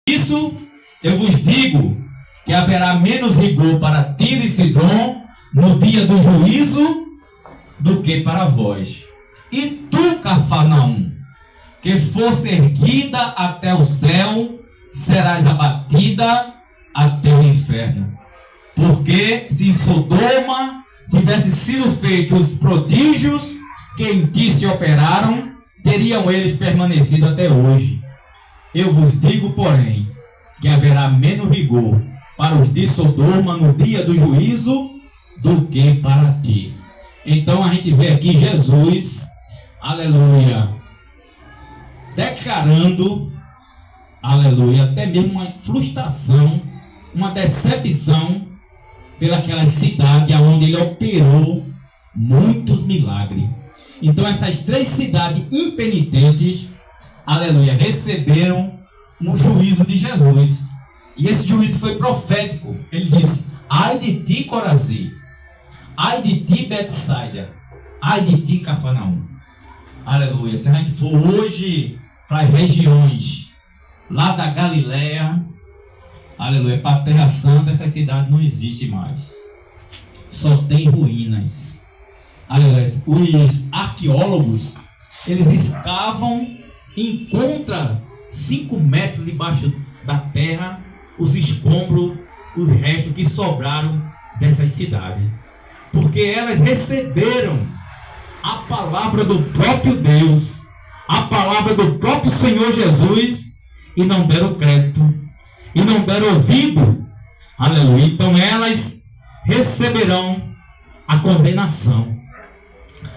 Isso eu vos digo, que haverá menos rigor para Tiro e Sidom no dia do juízo do que para vós. E tu, Cafarnaum, que fosse erguida até o céu, serás abatida até o inferno. Porque se em Sodoma tivesse sido feitos os prodígios que em ti se operaram, teriam eles permanecido até hoje. Eu vos digo, porém, que haverá menos rigor para os de Sodoma no dia do juízo do que para ti. Então a gente vê aqui Jesus, aleluia, declarando, aleluia, até mesmo uma frustração, uma decepção pelaquela cidade onde ele operou muitos milagres. Então essas três cidades impenitentes, aleluia, receberam um juízo de Jesus. E esse juízo foi profético. Ele disse: ai de ti, Corazim, ai de ti, Betsaida, ai de ti, Cafarnaum. Aleluia. Se a gente for hoje para as regiões lá da Galileia, aleluia, para a Terra Santa, essa cidade não existe mais. Só tem ruínas. Aleluia. Os arqueólogos, eles escavam e encontram 5 metros debaixo da terra os escombros, os restos que sobraram dessas cidades. Porque elas receberam a palavra do próprio Deus, a palavra do próprio Senhor Jesus, e não deram crédito, e não deram ouvido. Aleluia. Então elas receberão a condenação.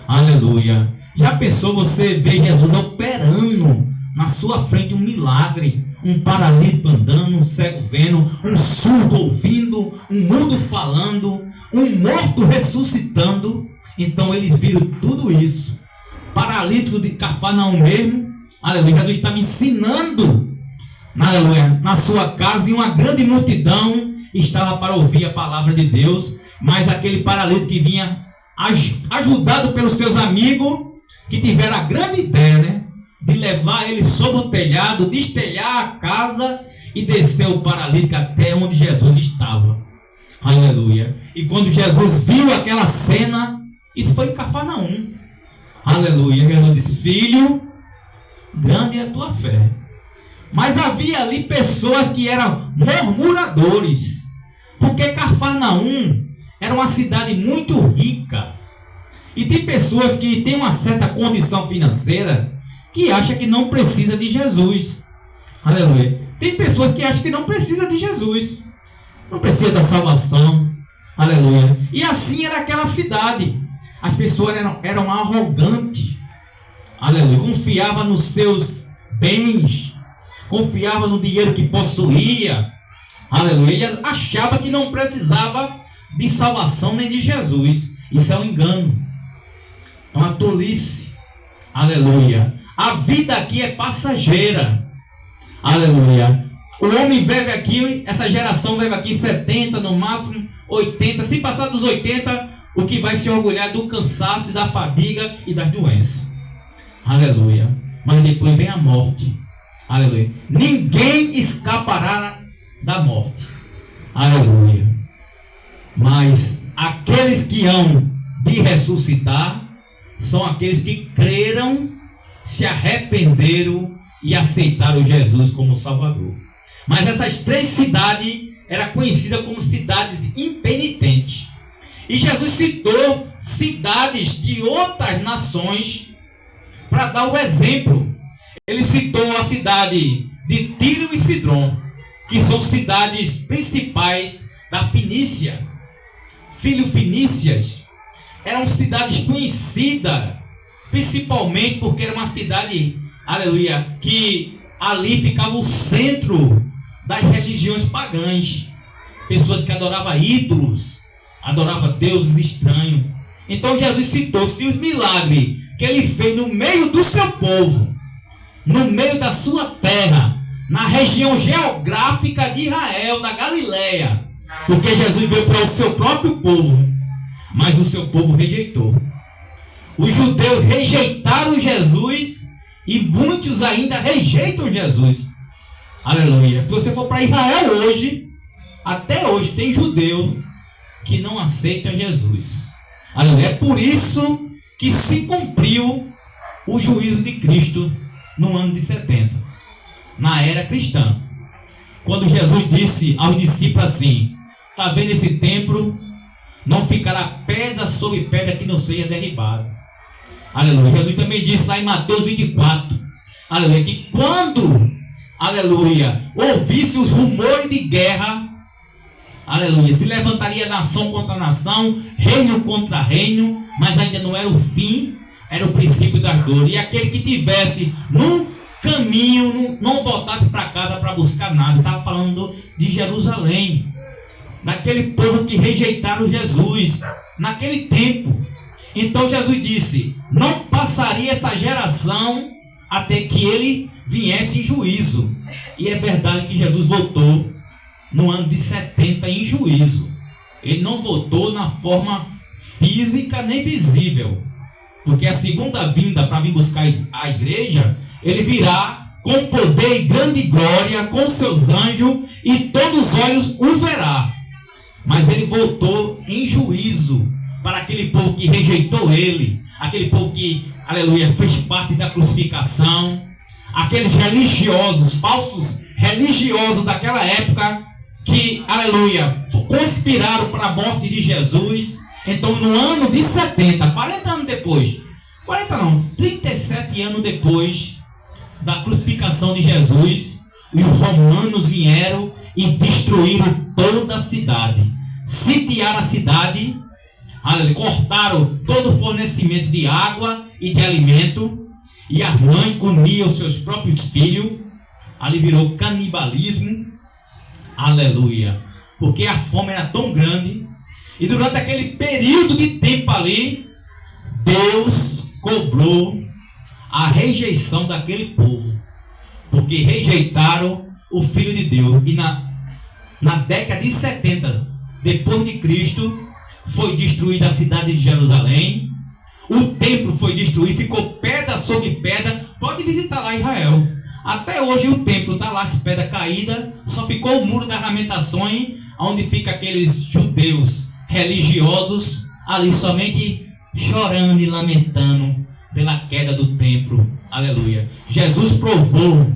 Aleluia. Já pensou você ver Jesus operando na sua frente um milagre? Um paralítico andando, um cego vendo, um surdo ouvindo, um mudo falando, um morto ressuscitando. Então eles viram tudo isso. Paralítico de Cafarnaum mesmo. Aleluia. Jesus está me ensinando, aleluia, na sua casa, e uma grande multidão estava para ouvir a palavra de Deus. Mas aquele paralítico que vinha ajudado pelos seus amigos, que tiveram a grande ideia, né, de levar ele sobre o telhado, destelhar a casa e descer o paralítico até onde Jesus estava. Aleluia. E quando Jesus viu aquela cena, isso foi em Cafarnaum. Aleluia. Jesus disse: filho, grande é a tua fé. Mas havia ali pessoas que eram murmuradores, porque Cafarnaum era uma cidade muito rica. E tem pessoas que têm uma certa condição financeira que acham que não precisa de Jesus. Aleluia. Tem pessoas que acham que não precisa de Jesus, não precisa da salvação. Aleluia. E assim era aquela cidade. As pessoas eram arrogantes. Aleluia. Confiavam nos seus bens, confiavam no dinheiro que possuía. Aleluia. E achava que não precisava de salvação nem de Jesus. Isso é um engano, é uma tolice. Aleluia. A vida aqui é passageira. Aleluia. O homem vive aqui, essa geração vive aqui 70, no máximo 80. Se passar dos 80, o que vai se orgulhar do cansaço, da fadiga e das doenças. Aleluia. Mas depois vem a morte. Aleluia. Ninguém escapará da morte. Aleluia. Mas aqueles que hão de ressuscitar são aqueles que creram, se arrependeram e aceitaram Jesus como Salvador. Mas essas três cidades eram conhecidas como cidades impenitentes. E Jesus citou cidades de outras nações para dar o exemplo. Ele citou a cidade de Tiro e Sidom, que são cidades principais da Fenícia. Fenícias eram cidades conhecidas, principalmente porque era uma cidade, aleluia, que ali ficava o centro das religiões pagãs. Pessoas que adoravam ídolos, adoravam deuses estranhos. Então Jesus citou-se os milagres que ele fez no meio do seu povo, no meio da sua terra, na região geográfica de Israel, da Galileia. Porque Jesus veio para o seu próprio povo, mas o seu povo rejeitou. Os judeus rejeitaram Jesus e muitos ainda rejeitam Jesus. Aleluia. Se você for para Israel hoje, até hoje tem judeu que não aceita Jesus. Aleluia. É por isso que se cumpriu o juízo de Cristo no ano de 70, na era cristã. Quando Jesus disse aos discípulos assim: está vendo esse templo? Não ficará pedra sobre pedra que não seja derribada. Aleluia. Jesus também disse lá em Mateus 24, aleluia, que quando, aleluia, ouvisse os rumores de guerra, aleluia, se levantaria nação contra nação, reino contra reino, mas ainda não era o fim, era o princípio das dores. E aquele que tivesse no caminho, não voltasse para casa para buscar nada. Estava falando de Jerusalém, daquele povo que rejeitaram Jesus naquele tempo. Então Jesus disse: não passaria essa geração até que ele viesse em juízo. E é verdade que Jesus voltou no ano de 70 em juízo. Ele não voltou na forma física nem visível, porque a segunda vinda para vir buscar a igreja, ele virá com poder e grande glória, com seus anjos, e todos os olhos o verá. Mas ele voltou em juízo para aquele povo que rejeitou ele, aquele povo que, aleluia, fez parte da crucificação, aqueles religiosos, falsos religiosos daquela época, que, aleluia, conspiraram para a morte de Jesus. Então, no ano de 70, 40 anos depois, 40 não, 37 anos depois da crucificação de Jesus, os romanos vieram e destruíram toda a cidade, sitiaram a cidade, aleluia, cortaram todo o fornecimento de água e de alimento, e a mãe comia os seus próprios filhos. Ali virou canibalismo, aleluia, porque a fome era tão grande. E durante aquele período de tempo ali, Deus cobrou a rejeição daquele povo, porque rejeitaram o Filho de Deus. E na década de 70 depois de Cristo, foi destruída a cidade de Jerusalém, o templo foi destruído, ficou pedra sobre pedra. Pode visitar lá Israel, até hoje o templo está lá, as pedras caídas, só ficou o muro das lamentações, onde fica aqueles judeus religiosos ali somente chorando e lamentando pela queda do templo. Aleluia. Jesus provou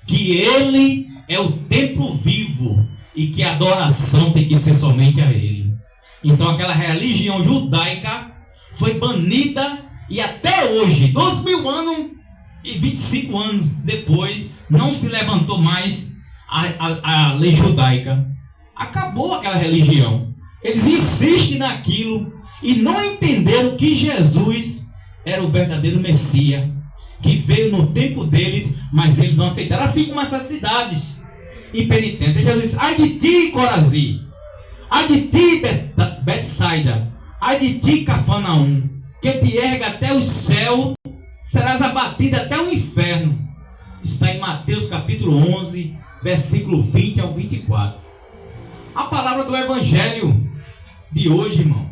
que ele é o templo vivo e que a adoração tem que ser somente a ele. Então aquela religião judaica foi banida, e até hoje, 2000 anos e 25 anos depois, não se levantou mais a lei judaica. Acabou aquela religião. Eles insistem naquilo e não entenderam que Jesus era o verdadeiro Messias, que veio no tempo deles, mas eles não aceitaram. Assim como essas cidades impenitentes. Jesus disse: ai de ti, Corazim, ai de ti, Betsaida, ai de ti, Cafarnaum, que te erga até o céu, serás abatida até o inferno. Está em Mateus capítulo 11, versículo 20 ao 24. A palavra do evangelho de hoje, irmão,